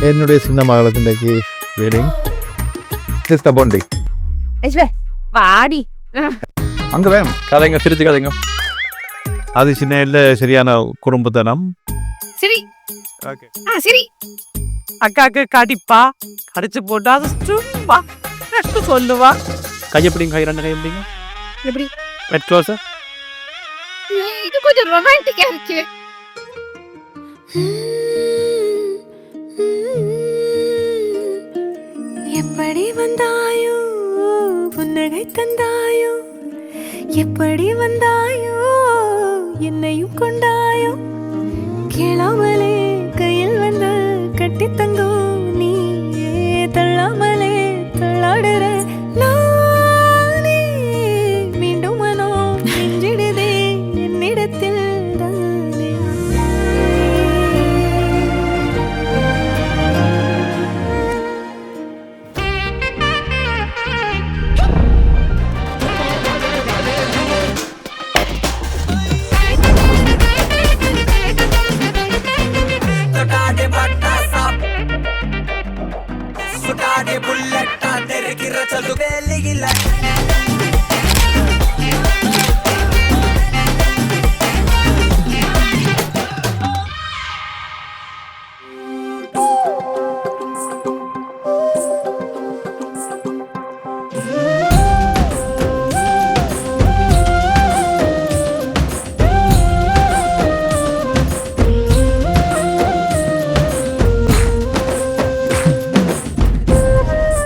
என்னுடைய சின்ன மகளத்தின்றைக்கு wedding sister Bondy வாடி அங்க வேணும் கதைங்க சிரிச்சு கதைங்க. அது சின்ன இல்லை சரியான குறும்புத்தனம். சரி ஓகே சரி அக்காக்கு கடிப்பா கடிச்சு போட்டா அது சும்மா சொல்லுவா. கையப்பிடிங்க, கை ரெண்டு கையப்பிடிங்க. எப்படி வெட் க்ளோஸ். இது கொஞ்சம் ரொமான்டிக்கா இருக்கு. எப்படி வந்தாயோ புன்னகை தந்தாயோ, எப்படி வந்தாயோ என்னையும் கொண்டாயோ, கேளாமலே கையில் வந்து கட்டி தங்கோ நீ தள்ளாமலே தள்ளாடுற நானே மீண்டும் மனோ நெஞ்சிடுதே என்னிடத்தில் தானே.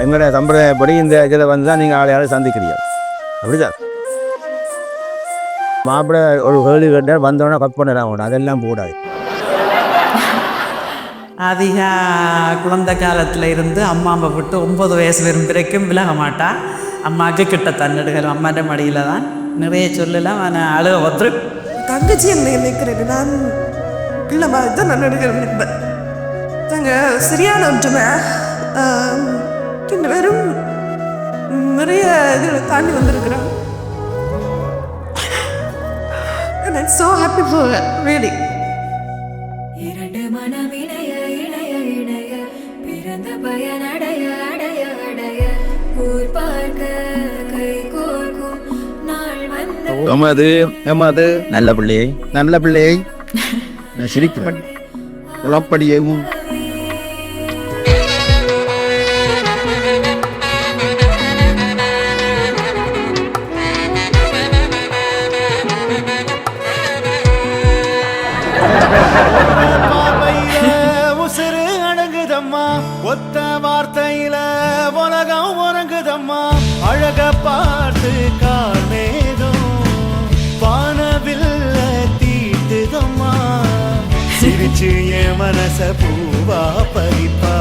எங்களுடைய சம்பிரதாயப்படி இந்த இதில் வந்து தான் நீங்கள் ஆளையாளை சந்திக்கிறீங்க, அப்படிதான். மாப்பிள்ளை ஒரு கேள்வி கேட்டால் வந்தோடனே கட் பண்ணலாம், அதெல்லாம் கூடாது. அதிகா குழந்தை காலத்தில் இருந்து அம்மா அம்மா விட்டு 9 வயசு வரைக்கும் விலக மாட்டா. அம்மாவுக்கு கிட்ட தன்னிடுகள் அம்மாட்ட மடியில் தான் நிறைய சொல்லலாம். ஆனால் அழுக ஒத்துரு தங்கச்சி என்ன நினைக்கிறேன் நான் இல்லை மாதிரி தான் நான் நடிக்கிறேன் நிற்பேன். நாங்கள் சரியான ஒன்றுமே ரெண்டு பேரும் நிறைய இதில் தாண்டி வந்திருக்கிறோம். And I'm so happy for her, really. இரண்டு மனமிணைய இணைய இணைய பிறந்த பயன் அடைய அடைய அடைய ஊர் பார்க்க கை கோர்க்கும் நாள் வந்த எமது நல்ல பிள்ளையை நல்ல பிள்ளையை சிரிக்கிறேன் உளப்படியவும் உசுறு அடங்குதம்மா, ஒத்த வார்த்தையில உலகம் உறங்குதம்மா, அழக பார்த்து கார்மேகம் வானவில்ல தீட்டுதம்மா, சிரிச்சு என் மனச பூவா பறிப்பா,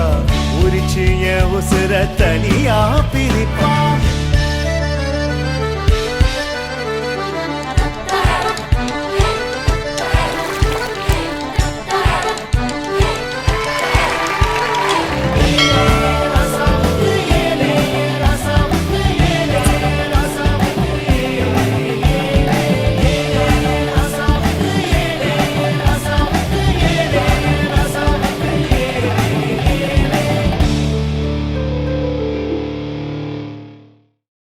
உரிச்சு என் உசுர தனியா பிரிப்பா.